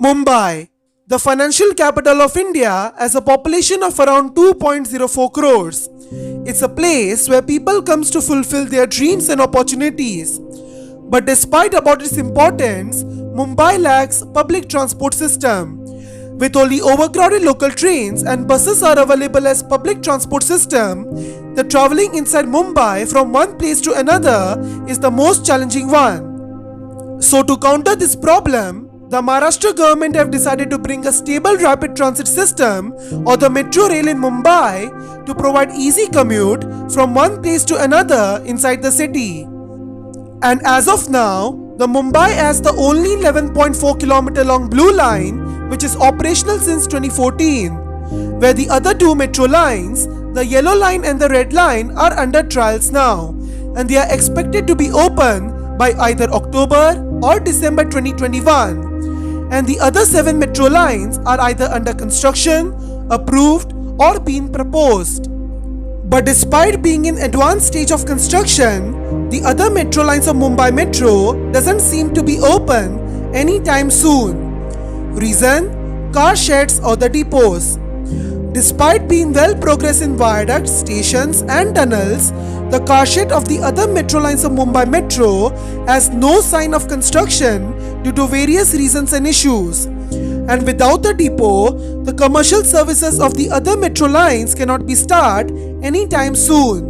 Mumbai, the financial capital of India, has a population of around 2.04 crores. It's a place where people comes to fulfill their dreams and opportunities. But despite about its importance, Mumbai lacks public transport system. With only overcrowded local trains and buses are available as public transport system, the travelling inside Mumbai from one place to another is the most challenging one. So to counter this problem, the Maharashtra government have decided to bring a stable rapid transit system or the metro rail in Mumbai to provide easy commute from one place to another inside the city. And as of now, the Mumbai has the only 11.4 km long blue line which is operational since 2014, where the other two metro lines, the yellow line and the red line, are under trials now, and they are expected to be open by either October or December 2021, and the other 7 metro lines are either under construction, approved or being proposed. But despite being in advanced stage of construction, the other metro lines of Mumbai Metro doesn't seem to be open anytime soon. Reason? Car sheds or the depots. Despite being well progressed in viaducts, stations and tunnels, the car shed of the other metro lines of Mumbai Metro has no sign of construction due to various reasons and issues. And without the depot, the commercial services of the other metro lines cannot be started anytime soon.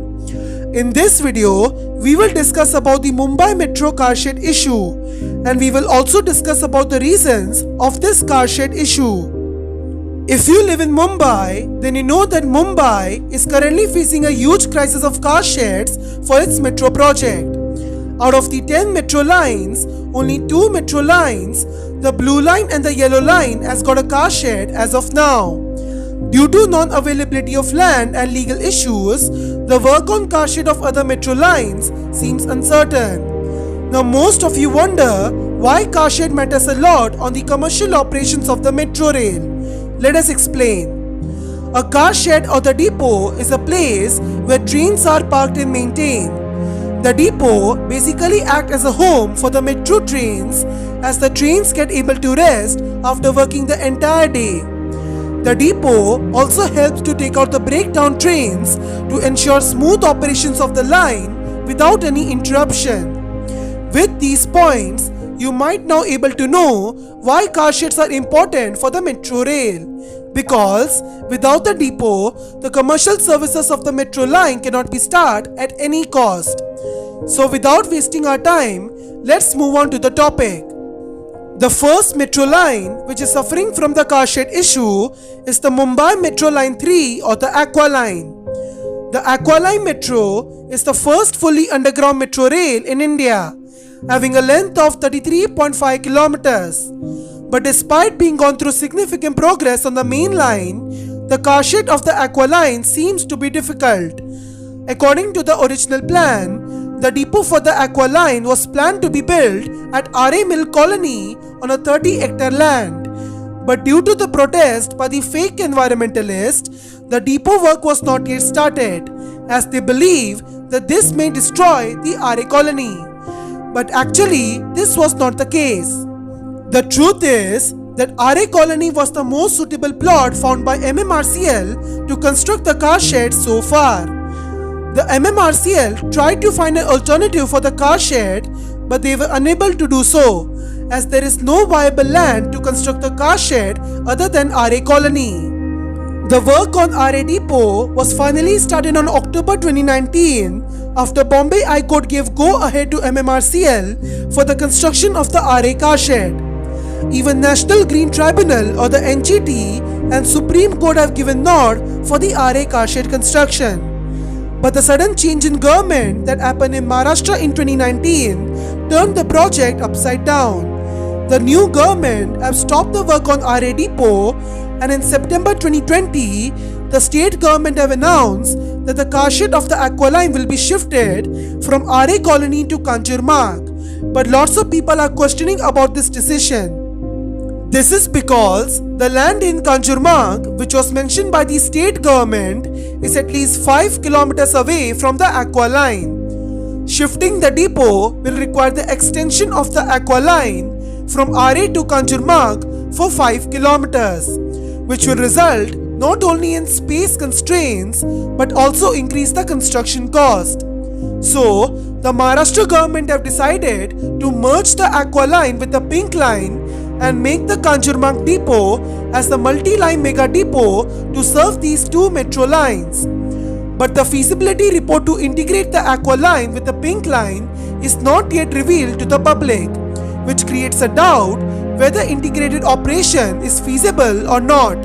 In this video, we will discuss about the Mumbai Metro car shed issue, and we will also discuss about the reasons of this car shed issue. If you live in Mumbai, then you know that Mumbai is currently facing a huge crisis of car sheds for its metro project. Out of the 10 metro lines, only 2 metro lines, the blue line and the yellow line, has got a car shed as of now. Due to non-availability of land and legal issues, the work on car shed of other metro lines seems uncertain. Now most of you wonder why car shed matters a lot on the commercial operations of the metro rail. Let us explain. A car shed or the depot is a place where trains are parked and maintained. The depot basically acts as a home for the metro trains, as the trains get able to rest after working the entire day. The depot also helps to take out the breakdown trains to ensure smooth operations of the line without any interruption. With these points, you might now able to know why car sheds are important for the metro rail. Because without the depot, the commercial services of the metro line cannot be started at any cost. So without wasting our time, let's move on to the topic. The first metro line which is suffering from the car shed issue is the Mumbai Metro Line 3 or the Aqua line. The Aqua line metro is the first fully underground metro rail in India, having a length of 33.5 kilometers. But despite being gone through significant progress on the main line, the car shed of the Aqua line seems to be difficult. According to the original plan, the depot for the Aqua line was planned to be built at RA Mill Colony on a 30-hectare land. But due to the protest by the fake environmentalists, the depot work was not yet started, as they believe that this may destroy the RA colony. But actually, this was not the case. The truth is that RA colony was the most suitable plot found by MMRCL to construct the car shed so far. The MMRCL tried to find an alternative for the car shed, but they were unable to do so, as there is no viable land to construct the car shed other than RA colony. The work on RA depot was finally started on October 2019 after Bombay High Court gave go-ahead to MMRCL for the construction of the RA car shed. Even National Green Tribunal or the NGT and Supreme Court have given nod for the RA car shed construction. But the sudden change in government that happened in Maharashtra in 2019 turned the project upside down. The new government have stopped the work on RA depot, and in September 2020, the state government have announced that the car shed of the Aqua line will be shifted from RA colony to Kanjurmarg. But lots of people are questioning about this decision. This is because the land in Kanjurmarg, which was mentioned by the state government, is at least 5 kilometers away from the Aqua line. Shifting the depot will require the extension of the Aqua line from RA to Kanjurmarg for 5 kilometers, which will result not only in space constraints but also increase the construction cost. So, the Maharashtra government have decided to merge the Aqua line with the Pink line and make the Kanjurmarg depot as the multi-line mega depot to serve these two metro lines. But the feasibility report to integrate the Aqua line with the Pink line is not yet revealed to the public, which creates a doubt whether integrated operation is feasible or not.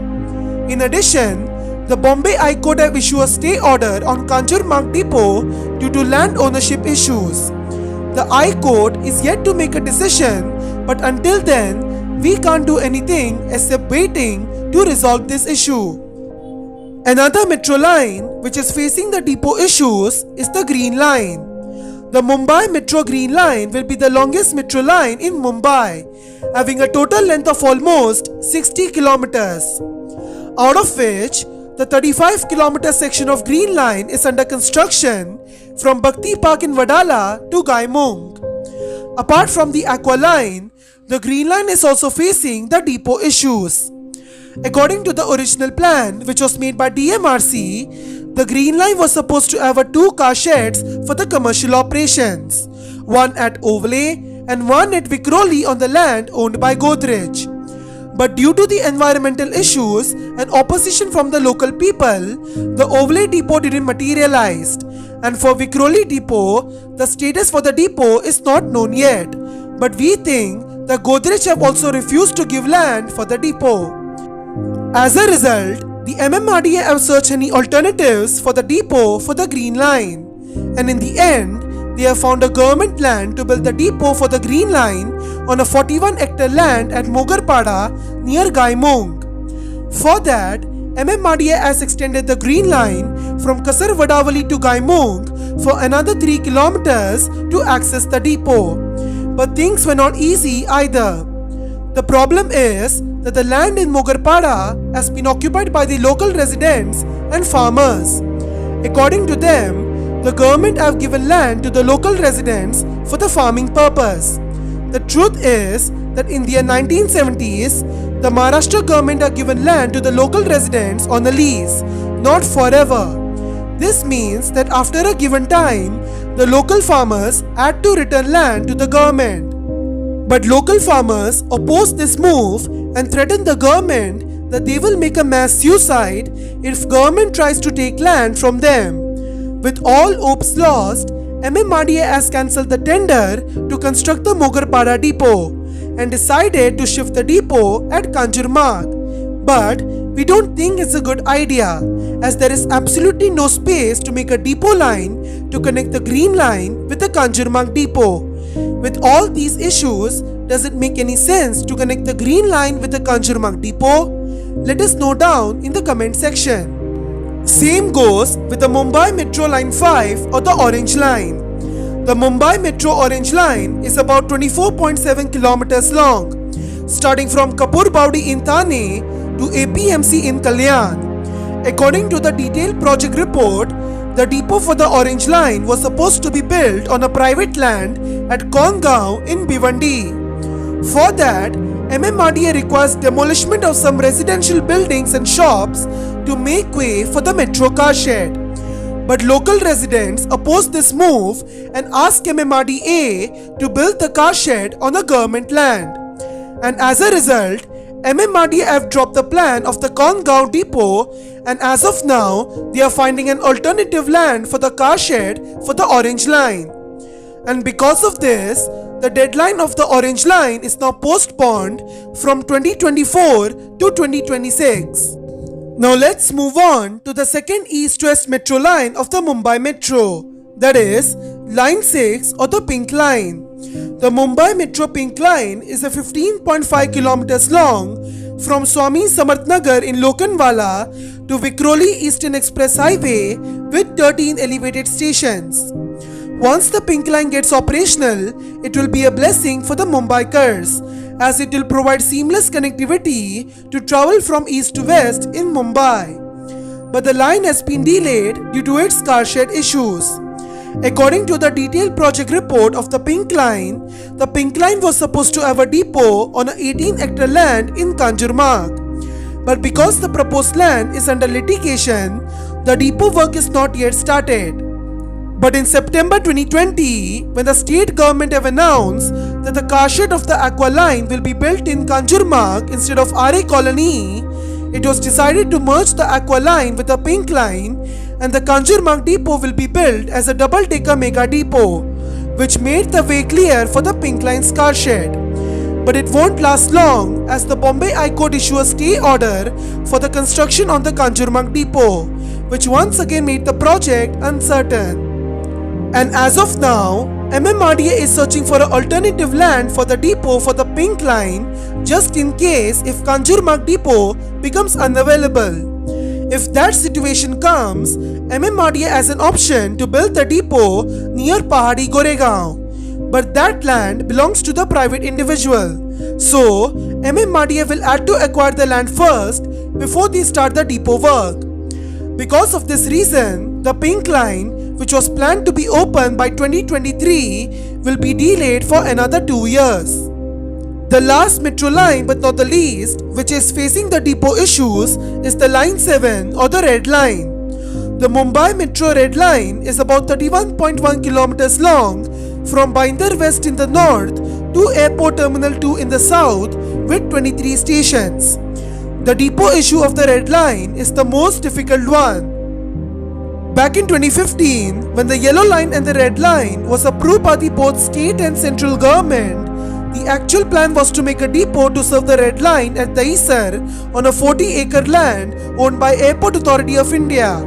In addition, the Bombay High Court have issued a stay order on Kanjurmarg depot due to land ownership issues. The High Court is yet to make a decision, but until then, we can't do anything except waiting to resolve this issue. Another metro line which is facing the depot issues is the Green Line. The Mumbai Metro Green Line will be the longest metro line in Mumbai, having a total length of almost 60 kilometers, out of which the 35-kilometer section of Green Line is under construction from Bhakti Park in Wadala to Gaimung. Apart from the Aqua line, the Green Line is also facing the depot issues. According to the original plan, which was made by DMRC, the Green Line was supposed to have 2 car sheds for the commercial operations, one at Overlay and one at Vikhroli on the land owned by Godrej. But due to the environmental issues and opposition from the local people, the Overlay depot didn't materialize. And for Vikhroli depot, the status for the depot is not known yet. But we think the Godrej have also refused to give land for the depot. As a result, the MMRDA have searched any alternatives for the depot for the Green Line. And in the end, they have found a government land to build the depot for the Green Line on a 41-hectare land at Mogarpada near Gaimung. For that, MMRDA has extended the Green Line from Kasar Vadavali to Gaimung for another 3 kilometers to access the depot. But things were not easy either. The problem is that the land in Mogarpada has been occupied by the local residents and farmers. According to them, the government have given land to the local residents for the farming purpose. The truth is that in the 1970s, the Maharashtra government have given land to the local residents on a lease, not forever. This means that after a given time, the local farmers had to return land to the government. But local farmers opposed this move and threatened the government that they will make a mass suicide if government tries to take land from them. With all hopes lost, MMRDA has cancelled the tender to construct the Mogarpada depot and decided to shift the depot at Kanjurmarg. But we don't think it's a good idea, as there is absolutely no space to make a depot line to connect the Green Line with the Kanjurmarg depot. With all these issues, does it make any sense to connect the Green Line with the Kanjurmarg depot? Let us know down in the comment section. Same goes with the Mumbai Metro Line 5 or the Orange Line. The Mumbai Metro Orange Line is about 24.7 kilometers long, starting from Kapur Baudi in Thane to APMC in Kalyan. According to the detailed project report, the depot for the Orange Line was supposed to be built on a private land at Kongaon in Bhiwandi. For that, MMRDA requires demolishment of some residential buildings and shops to make way for the metro car shed. But local residents opposed this move and asked MMRDA to build the car shed on a government land. And as a result, MMRDA have dropped the plan of the Kongaon depot, and as of now, they are finding an alternative land for the car shed for the Orange Line. And because of this, the deadline of the Orange Line is now postponed from 2024 to 2026. Now let's move on to the second east-west metro line of the Mumbai Metro, that is, Line 6 or the Pink Line. The Mumbai Metro Pink Line is a 15.5 kilometers long from Swami Samarthnagar in Lokhandwala to Vikhroli Eastern Express Highway with 13 elevated stations. Once the Pink Line gets operational, it will be a blessing for the Mumbaikars, as it will provide seamless connectivity to travel from east to west in Mumbai. But the line has been delayed due to its car shed issues. According to the detailed project report of the Pink Line was supposed to have a depot on an 18-hectare land in Kanjurmarg. But because the proposed land is under litigation, the depot work is not yet started. But in September 2020, when the state government have announced that the Carshed of the Aqua line will be built in Kanjurmarg instead of RA Colony, it was decided to merge the Aqua line with the Pink Line, and the Kanjurmarg depot will be built as a double-decker mega depot, which made the way clear for the Pink Line's Carshed. But it won't last long, as the Bombay High Court issue a stay order for the construction on the Kanjurmarg depot, which once again made the project uncertain. And as of now, MMRDA is searching for an alternative land for the depot for the Pink Line, just in case if Kanjurmarg depot becomes unavailable. If that situation comes, MMRDA has an option to build the depot near Pahadi Goregaon. But that land belongs to the private individual. So, MMRDA will have to acquire the land first before they start the depot work. Because of this reason, the Pink Line, which was planned to be open by 2023, will be delayed for another 2 years. The last metro line, but not the least, which is facing the depot issues, is the Line 7 or the Red Line. The Mumbai Metro Red Line is about 31.1 kilometers long from Binder West in the north to Airport Terminal 2 in the south with 23 stations. The depot issue of the Red Line is the most difficult one. Back in 2015, when the Yellow Line and the Red Line was approved by the both state and central government, the actual plan was to make a depot to serve the Red Line at Dahisar on a 40-acre land owned by Airport Authority of India.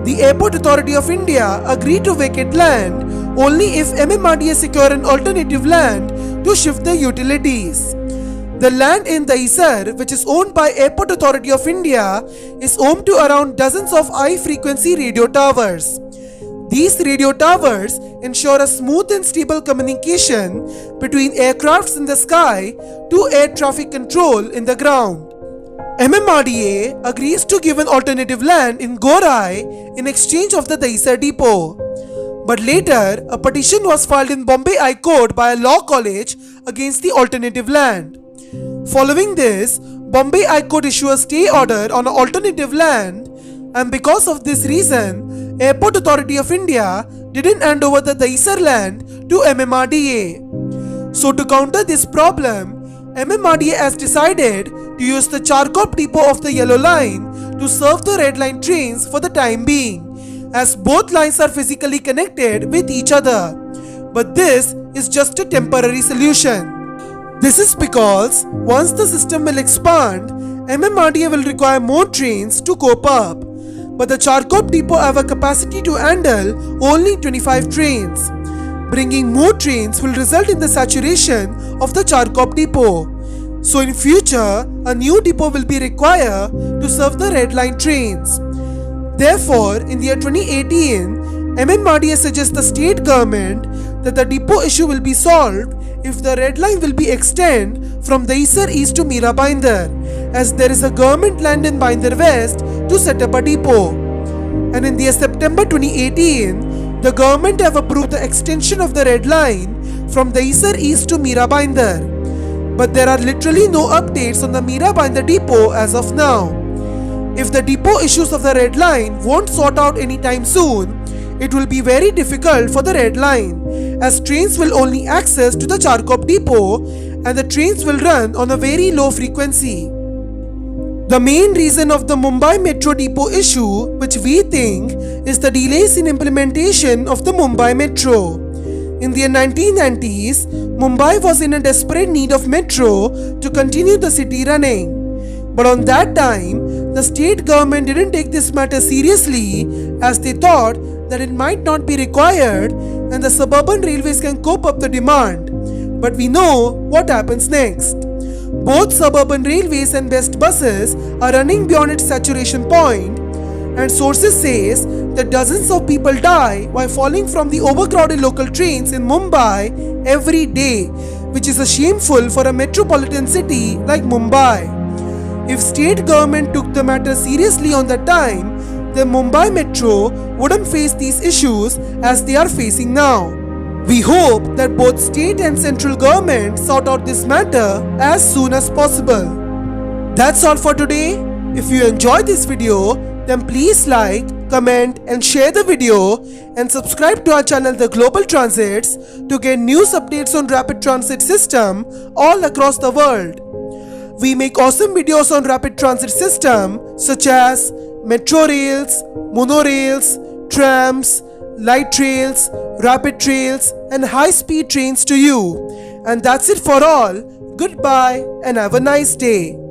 The Airport Authority of India agreed to vacate land only if MMRDA secure an alternative land to shift the utilities. The land in Dahisar, which is owned by Airport Authority of India, is home to around dozens of high-frequency radio towers. These radio towers ensure a smooth and stable communication between aircrafts in the sky to air traffic control in the ground. MMRDA agrees to give an alternative land in Gorai in exchange of the Dahisar depot. But later, a petition was filed in Bombay High Court by a law college against the alternative land. Following this, Bombay High Court issued a stay order on an alternative land, and because of this reason, Airport Authority of India didn't hand over the Dahisar land to MMRDA. So to counter this problem, MMRDA has decided to use the Charkop depot of the Yellow Line to serve the Red Line trains for the time being, as both lines are physically connected with each other. But this is just a temporary solution. This is because once the system will expand, MMRDA will require more trains to cope up. But the Charkop depot have a capacity to handle only 25 trains. Bringing more trains will result in the saturation of the Charkop depot. So in future, a new depot will be required to serve the Red Line trains. Therefore, in the year 2018, MMRDA suggests the state government that the depot issue will be solved if the Red Line will be extended from Dahisar East to Mira Binder, as there is a government land in Binder West to set up a depot. And in the September 2018, the government have approved the extension of the Red Line from Dahisar East to Mira Binder. But there are literally no updates on the Mira Binder depot as of now. If the depot issues of the Red Line won't sort out anytime soon, it will be very difficult for the Red Line, as trains will only access to the Charkop depot and the trains will run on a very low frequency. The main reason of the Mumbai Metro depot issue, which we think, is the delays in implementation of the Mumbai Metro. In the 1990s, Mumbai was in a desperate need of metro to continue the city running. But on that time, the state government didn't take this matter seriously, as they thought that it might not be required and the suburban railways can cope up the demand. But we know what happens next. Both suburban railways and best buses are running beyond its saturation point, and sources says that dozens of people die while falling from the overcrowded local trains in Mumbai every day, which is shameful for a metropolitan city like Mumbai. If state government took the matter seriously on that time, then Mumbai Metro wouldn't face these issues as they are facing now. We hope that both state and central government sort out this matter as soon as possible. That's all for today. If you enjoyed this video, then please like, comment and share the video and subscribe to our channel The Global Transits to get news updates on rapid transit system all across the world. We make awesome videos on rapid transit system such as metro rails, monorails, trams, light rails, rapid trails and high-speed trains to you. And that's it for all. Goodbye and have a nice day.